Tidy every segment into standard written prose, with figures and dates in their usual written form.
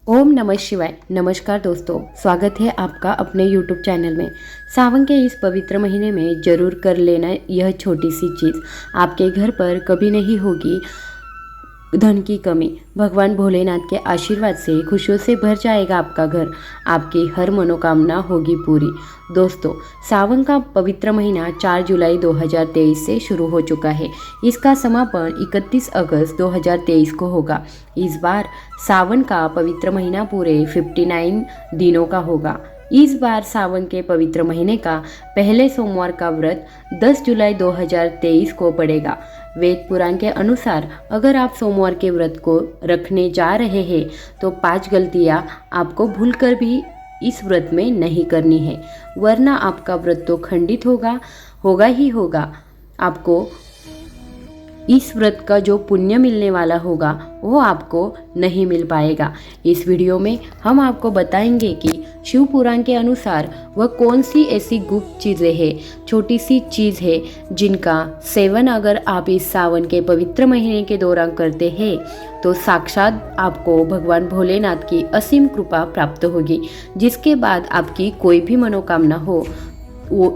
ओम नमः शिवाय। नमस्कार दोस्तों, स्वागत है आपका अपने YouTube चैनल में। सावन के इस पवित्र महीने में जरूर कर लेना यह छोटी सी चीज़, आपके घर पर कभी नहीं होगी धन की कमी। भगवान भोलेनाथ के आशीर्वाद से खुशियों से भर जाएगा आपका घर, आपकी हर मनोकामना होगी पूरी। दोस्तों, सावन का पवित्र महीना 4 जुलाई 2023 से शुरू हो चुका है। इसका समापन 31 अगस्त 2023 को होगा। इस बार सावन का पवित्र महीना पूरे 59 दिनों का होगा। इस बार सावन के पवित्र महीने का पहले सोमवार का व्रत 10 जुलाई 2023 को पड़ेगा। वेद पुराण के अनुसार अगर आप सोमवार के व्रत को रखने जा रहे हैं तो 5 गलतियां आपको भूलकर भी इस व्रत में नहीं करनी है, वरना आपका व्रत तो खंडित होगा ही होगा। आपको इस व्रत का जो पुण्य मिलने वाला होगा वो आपको नहीं मिल पाएगा। इस वीडियो में हम आपको बताएंगे कि शिव पुराण के अनुसार वह कौन सी ऐसी गुप्त चीज़ें हैं, छोटी सी चीज़ है जिनका सेवन अगर आप इस सावन के पवित्र महीने के दौरान करते हैं तो साक्षात आपको भगवान भोलेनाथ की असीम कृपा प्राप्त होगी, जिसके बाद आपकी कोई भी मनोकामना हो वो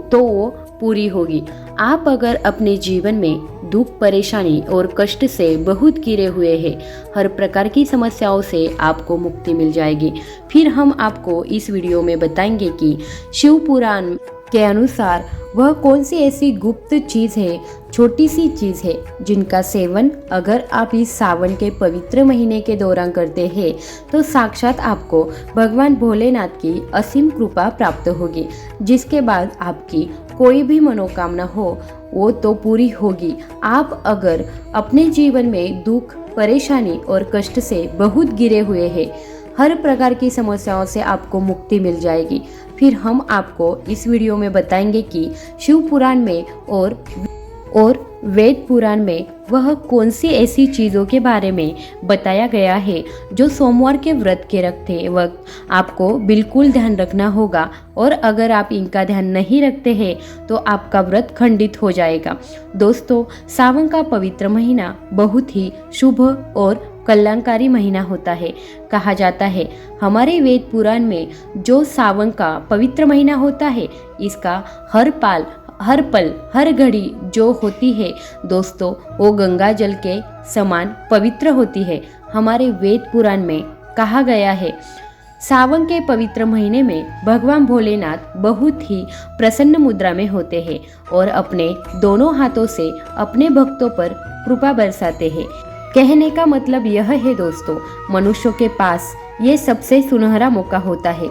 पूरी होगी। आप अगर अपने जीवन में दुख, परेशानी और कष्ट से बहुत घिरे हुए हैं, हर प्रकार की समस्याओं से आपको मुक्ति मिल जाएगी। फिर हम आपको इस वीडियो में बताएंगे कि शिव पुराण के अनुसार वह कौन सी ऐसी गुप्त चीज़ है, छोटी सी चीज़ है जिनका सेवन अगर आप इस सावन के पवित्र महीने के दौरान करते हैं तो साक्षात आपको भगवान भोलेनाथ की असीम कृपा प्राप्त होगी, जिसके बाद आपकी कोई भी मनोकामना हो वो तो पूरी होगी। आप अगर अपने जीवन में दुख, परेशानी और कष्ट से बहुत घिरे हुए हैं, हर प्रकार की समस्याओं से आपको मुक्ति मिल जाएगी। फिर हम आपको इस वीडियो में बताएंगे कि शिव पुराण में और वेद पुराण में वह कौन सी ऐसी चीज़ों के बारे में बताया गया है जो सोमवार के व्रत के रखते वक्त आपको बिल्कुल ध्यान रखना होगा, और अगर आप इनका ध्यान नहीं रखते हैं तो आपका व्रत खंडित हो जाएगा। दोस्तों, सावन का पवित्र महीना बहुत ही शुभ और कल्याणकारी महीना होता है। कहा जाता है हमारे वेद पुराण में जो सावन का पवित्र महीना होता है, इसका हर पल हर घड़ी जो होती है दोस्तों, वो गंगा जल के समान पवित्र होती है। हमारे वेद पुराण में कहा गया है सावन के पवित्र महीने में भगवान भोलेनाथ बहुत ही प्रसन्न मुद्रा में होते हैं और अपने दोनों हाथों से अपने भक्तों पर कृपा बरसाते हैं। कहने का मतलब यह है दोस्तों, मनुष्यों के पास ये सबसे सुनहरा मौका होता है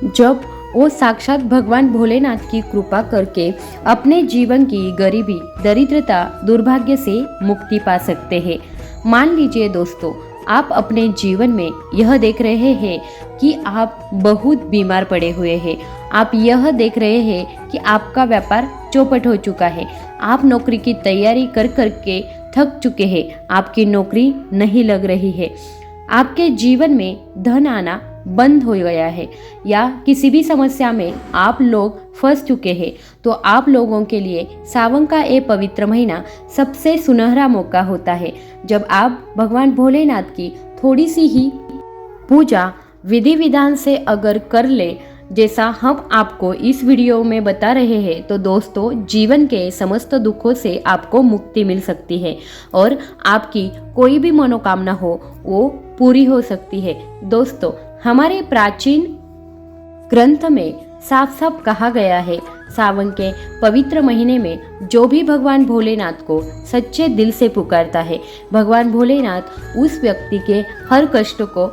जब वो साक्षात भगवान भोलेनाथ की कृपा करके अपने जीवन की गरीबी, दरिद्रता, दुर्भाग्य से मुक्ति पा सकते हैं। मान लीजिए दोस्तों, आप अपने जीवन में यह देख रहे हैं कि आप बहुत बीमार पड़े हुए हैं, आप यह देख रहे हैं कि आपका व्यापार चौपट हो चुका है, आप नौकरी की तैयारी कर करके थक चुके हैं, आपकी नौकरी नहीं लग रही है, आपके जीवन में धन आना बंद हो गया है, या किसी भी समस्या में आप लोग फंस चुके हैं, तो आप लोगों के लिए सावन का ये पवित्र महीना सबसे सुनहरा मौका होता है, जब आप भगवान भोलेनाथ की थोड़ी सी ही पूजा विधि विधान से अगर कर ले, जैसा हम आपको इस वीडियो में बता रहे हैं, तो दोस्तों जीवन के समस्त दुखों से आपको मुक्ति मिल सकती है और आपकी कोई भी मनोकामना हो वो पूरी हो सकती है। दोस्तों, हमारे प्राचीन ग्रंथ में साफ साफ कहा गया है सावन के पवित्र महीने में जो भी भगवान भोलेनाथ को सच्चे दिल से पुकारता है, भगवान भोलेनाथ उस व्यक्ति के हर कष्ट को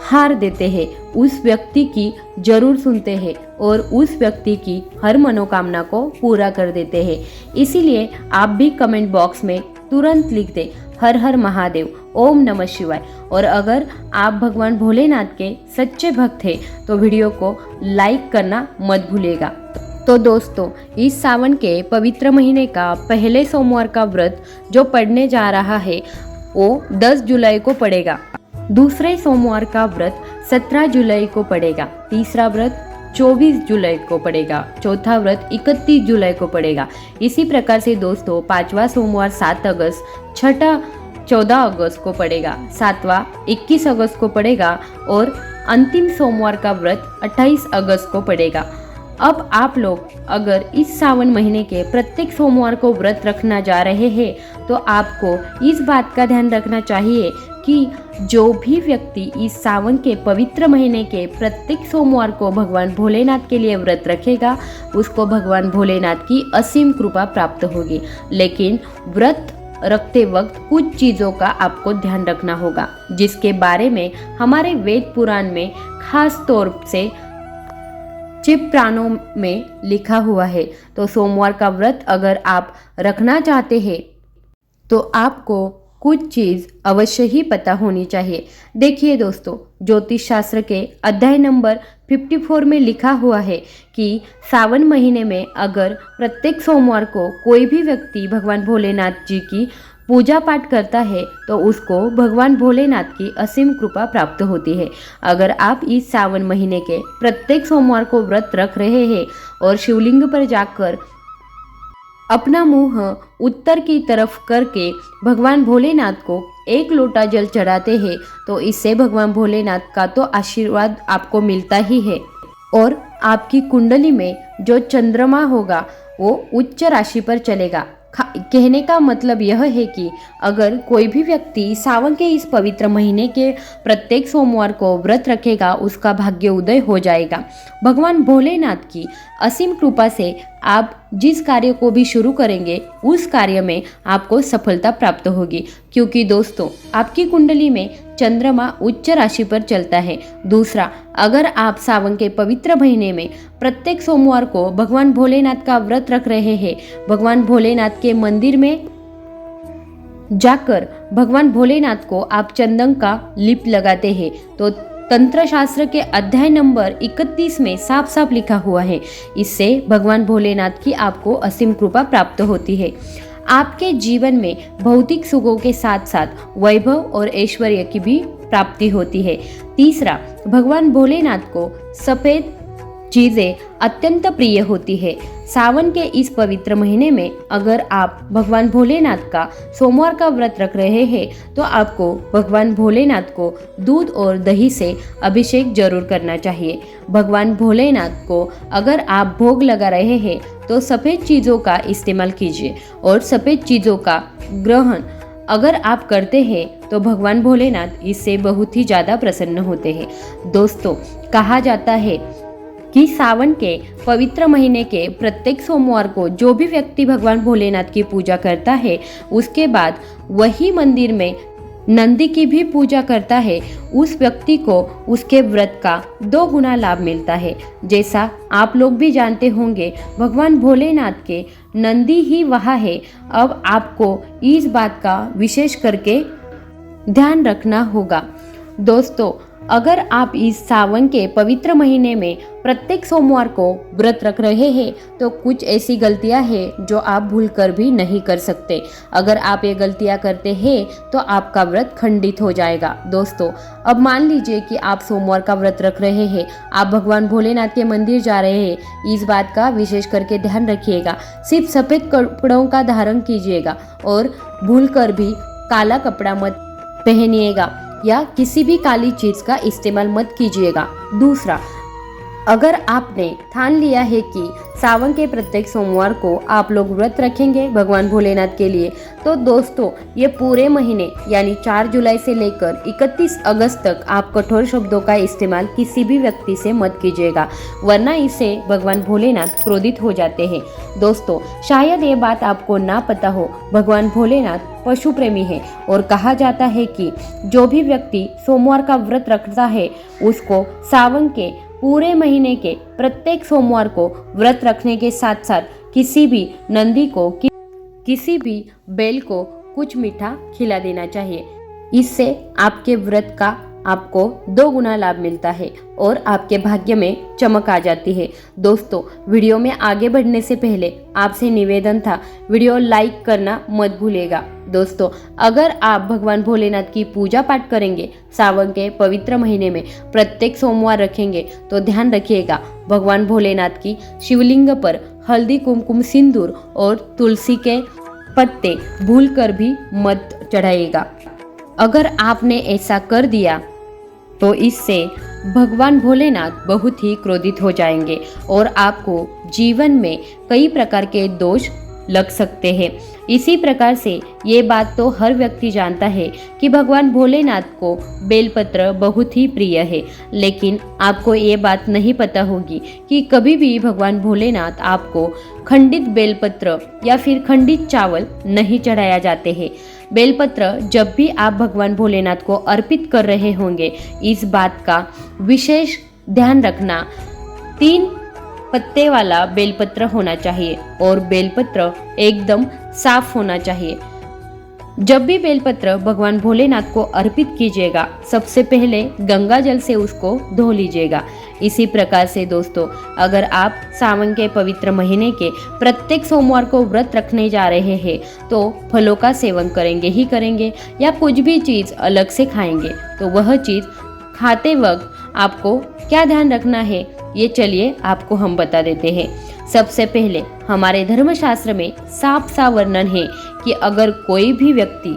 हार देते हैं, उस व्यक्ति की जरूर सुनते हैं और उस व्यक्ति की हर मनोकामना को पूरा कर देते हैं। इसीलिए आप भी कमेंट बॉक्स में तुरंत लिख दें हर हर महादेव, ओम नमः शिवाय। और अगर आप भगवान भोलेनाथ के सच्चे भक्त हैं तो वीडियो को लाइक करना मत भूलिएगा। तो दोस्तों, इस सावन के पवित्र महीने का पहले सोमवार का व्रत जो पड़ने जा रहा है वो 10 जुलाई को पड़ेगा। दूसरे सोमवार का व्रत 17 जुलाई को पड़ेगा। तीसरा व्रत 24 जुलाई को पड़ेगा। चौथा व्रत 31 जुलाई को पड़ेगा। इसी प्रकार से दोस्तों, 5वां सोमवार 7 अगस्त, छठा 14 अगस्त को पड़ेगा, 7वां 21 अगस्त को पड़ेगा और अंतिम सोमवार का व्रत 28 अगस्त को पड़ेगा। अब आप लोग अगर इस सावन महीने के प्रत्येक सोमवार को व्रत रखना जा रहे हैं तो आपको इस बात का ध्यान रखना चाहिए कि जो भी व्यक्ति इस सावन के पवित्र महीने के प्रत्येक सोमवार को भगवान भोलेनाथ के लिए व्रत रखेगा उसको भगवान भोलेनाथ की असीम कृपा प्राप्त होगी। लेकिन व्रत रखते वक्त कुछ चीज़ों का आपको ध्यान रखना होगा, जिसके बारे में हमारे वेद पुराण में खास तौर से शिव पुराणों में लिखा हुआ है। तो सोमवार का व्रत अगर आप रखना चाहते हैं तो आपको कुछ चीज़ अवश्य ही पता होनी चाहिए। देखिए दोस्तों, ज्योतिष शास्त्र के अध्याय नंबर 54 में लिखा हुआ है कि सावन महीने में अगर प्रत्येक सोमवार को कोई भी व्यक्ति भगवान भोलेनाथ जी की पूजा पाठ करता है तो उसको भगवान भोलेनाथ की असीम कृपा प्राप्त होती है। अगर आप इस सावन महीने के प्रत्येक सोमवार को व्रत रख रहे हैं और शिवलिंग पर जाकर अपना मुंह उत्तर की तरफ करके भगवान भोलेनाथ को एक लोटा जल चढ़ाते हैं तो इससे भगवान भोलेनाथ का तो आशीर्वाद आपको मिलता ही है और आपकी कुंडली में जो चंद्रमा होगा वो उच्च राशि पर चलेगा। कहने का मतलब यह है कि अगर कोई भी व्यक्ति सावन के इस पवित्र महीने के प्रत्येक सोमवार को व्रत रखेगा उसका भाग्य उदय हो जाएगा। भगवान भोलेनाथ की असीम कृपा से आप जिस कार्य को भी शुरू करेंगे उस कार्य में आपको सफलता प्राप्त होगी, क्योंकि दोस्तों आपकी कुंडली में चंद्रमा उच्च राशि पर चलता है। दूसरा, अगर आप सावन के पवित्र महीने में प्रत्येक सोमवार को भगवान भोलेनाथ का व्रत रख रहे हैं, भगवान भोलेनाथ के मंदिर में जाकर भगवान भोलेनाथ को आप चंदन का लिप लगाते हैं तो तंत्र शास्त्र के अध्याय नंबर 31 में साफ साफ लिखा हुआ है, इससे भगवान भोलेनाथ की आपको असीम कृपा प्राप्त होती है। आपके जीवन में भौतिक सुखों के साथ साथ वैभव और ऐश्वर्य की भी प्राप्ति होती है। तीसरा, भगवान भोलेनाथ को सफेद चीज़ें अत्यंत प्रिय होती है। सावन के इस पवित्र महीने में अगर आप भगवान भोलेनाथ का सोमवार का व्रत रख रहे हैं तो आपको भगवान भोलेनाथ को दूध और दही से अभिषेक जरूर करना चाहिए। भगवान भोलेनाथ को अगर आप भोग लगा रहे हैं तो सफ़ेद चीज़ों का इस्तेमाल कीजिए और सफ़ेद चीज़ों का ग्रहण अगर आप करते हैं तो भगवान भोलेनाथ इससे बहुत ही ज़्यादा प्रसन्न होते हैं। दोस्तों, कहा जाता है कि सावन के पवित्र महीने के प्रत्येक सोमवार को जो भी व्यक्ति भगवान भोलेनाथ की पूजा करता है उसके बाद वही मंदिर में नंदी की भी पूजा करता है, उस व्यक्ति को उसके व्रत का 2 गुना लाभ मिलता है। जैसा आप लोग भी जानते होंगे भगवान भोलेनाथ के नंदी ही वहाँ है। अब आपको इस बात का विशेष करके ध्यान रखना होगा। दोस्तों, अगर आप इस सावन के पवित्र महीने में प्रत्येक सोमवार को व्रत रख रहे हैं तो कुछ ऐसी गलतियां हैं जो आप भूल कर भी नहीं कर सकते। अगर आप ये गलतियां करते हैं तो आपका व्रत खंडित हो जाएगा। दोस्तों, अब मान लीजिए कि आप सोमवार का व्रत रख रहे हैं, आप भगवान भोलेनाथ के मंदिर जा रहे हैं, इस बात का विशेष करके ध्यान रखिएगा। सिर्फ सफ़ेद कपड़ों का धारण कीजिएगा और भूल कर भी काला कपड़ा मत पहनिएगा या किसी भी काली चीज का इस्तेमाल मत कीजिएगा। दूसरा, अगर आपने ठान लिया है कि सावन के प्रत्येक सोमवार को आप लोग व्रत रखेंगे भगवान भोलेनाथ के लिए, तो दोस्तों ये पूरे महीने यानी 4 जुलाई से लेकर 31 अगस्त तक आप कठोर शब्दों का इस्तेमाल किसी भी व्यक्ति से मत कीजिएगा, वरना इससे भगवान भोलेनाथ क्रोधित हो जाते हैं। दोस्तों, शायद ये बात आपको ना पता हो, भगवान भोलेनाथ पशु प्रेमी है और कहा जाता है कि जो भी व्यक्ति सोमवार का व्रत रखता है उसको सावन के पूरे महीने के प्रत्येक सोमवार को व्रत रखने के साथ साथ किसी भी नंदी को किसी भी बैल को कुछ मीठा खिला देना चाहिए। इससे आपके व्रत का आपको 2 गुना लाभ मिलता है और आपके भाग्य में चमक आ जाती है। दोस्तों, वीडियो में आगे बढ़ने से पहले आपसे निवेदन था, वीडियो लाइक करना मत भूलिएगा। दोस्तों, अगर आप भगवान भोलेनाथ की पूजा पाठ करेंगे, सावन के पवित्र महीने में प्रत्येक सोमवार रखेंगे, तो ध्यान रखिएगा भगवान भोलेनाथ की शिवलिंग पर हल्दी, कुमकुम, सिंदूर और तुलसी के पत्ते भूलकर भी मत चढ़ाइएगा। अगर आपने ऐसा कर दिया तो इससे भगवान भोलेनाथ बहुत ही क्रोधित हो जाएंगे और आपको जीवन में कई प्रकार के दोष लग सकते हैं। इसी प्रकार से ये बात तो हर व्यक्ति जानता है कि भगवान भोलेनाथ को बेलपत्र बहुत ही प्रिय है, लेकिन आपको ये बात नहीं पता होगी कि कभी भी भगवान भोलेनाथ आपको खंडित बेलपत्र या फिर खंडित चावल नहीं चढ़ाया जाते हैं। बेलपत्र जब भी आप भगवान भोलेनाथ को अर्पित कर रहे होंगे, इस बात का विशेष ध्यान रखना। 3 पत्ते वाला बेलपत्र होना चाहिए और बेलपत्र एकदम साफ होना चाहिए। जब भी बेलपत्र भगवान भोलेनाथ को अर्पित कीजिएगा, सबसे पहले गंगा जल से उसको धो लीजिएगा। इसी प्रकार से दोस्तों, अगर आप सावन के पवित्र महीने के प्रत्येक सोमवार को व्रत रखने जा रहे हैं तो फलों का सेवन करेंगे ही करेंगे या कुछ भी चीज़ अलग से खाएंगे, तो वह चीज़ खाते वक्त आपको क्या ध्यान रखना है, ये चलिए आपको हम बता देते हैं। सबसे पहले हमारे धर्मशास्त्र में साफ सा वर्णन है कि अगर कोई भी व्यक्ति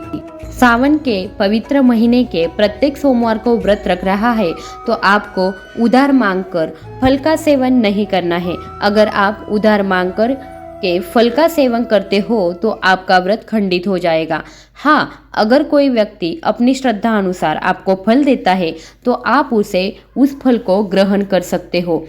सावन के पवित्र महीने के प्रत्येक सोमवार को व्रत रख रहा है तो आपको उधार मांगकर फल का सेवन नहीं करना है। अगर आप उधार मांगकर के फल का सेवन करते हो तो आपका व्रत खंडित हो जाएगा। हाँ, अगर कोई व्यक्ति अपनी श्रद्धा अनुसार आपको फल देता है तो आप उसे उस फल को ग्रहण कर सकते हो।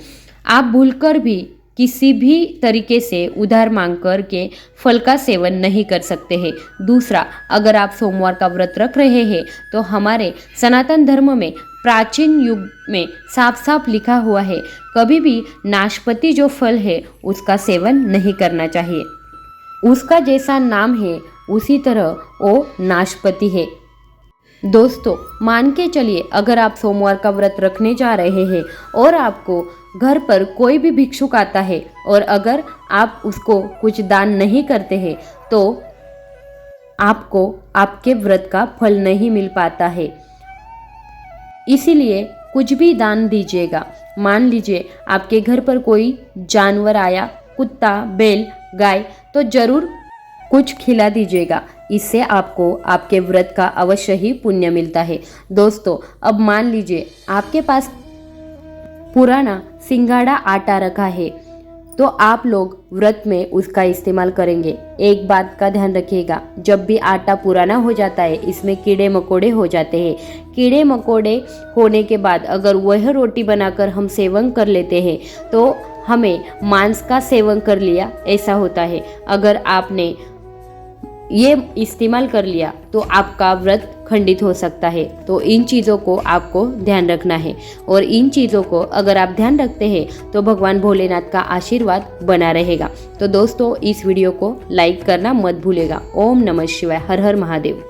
आप भूलकर भी किसी भी तरीके से उधार मांग कर के फल का सेवन नहीं कर सकते हैं। दूसरा, अगर आप सोमवार का व्रत रख रहे हैं तो हमारे सनातन धर्म में प्राचीन युग में साफ साफ लिखा हुआ है, कभी भी नाशपाती जो फल है उसका सेवन नहीं करना चाहिए। उसका जैसा नाम है उसी तरह वो नाशपाती है। दोस्तों, मान के चलिए अगर आप सोमवार का व्रत रखने जा रहे हैं और आपको घर पर कोई भी भिक्षुक आता है और अगर आप उसको कुछ दान नहीं करते हैं तो आपको आपके व्रत का फल नहीं मिल पाता है। इसीलिए कुछ भी दान दीजिएगा। मान लीजिए आपके घर पर कोई जानवर आया, कुत्ता, बैल, गाय, तो जरूर कुछ खिला दीजिएगा। इससे आपको आपके व्रत का अवश्य ही पुण्य मिलता है। दोस्तों, अब मान लीजिए आपके पास पुराना सिंगाड़ा आटा रखा है तो आप लोग व्रत में उसका इस्तेमाल करेंगे। एक बात का ध्यान रखिएगा, जब भी आटा पुराना हो जाता है इसमें कीड़े मकोड़े हो जाते हैं। कीड़े मकोड़े होने के बाद अगर वह रोटी बनाकर हम सेवन कर लेते हैं तो हमें मांस का सेवन कर लिया ऐसा होता है। अगर आपने ये इस्तेमाल कर लिया तो आपका व्रत खंडित हो सकता है। तो इन चीज़ों को आपको ध्यान रखना है और इन चीज़ों को अगर आप ध्यान रखते हैं तो भगवान भोलेनाथ का आशीर्वाद बना रहेगा। तो दोस्तों, इस वीडियो को लाइक करना मत भूलेगा। ओम नमः शिवाय। हर हर महादेव।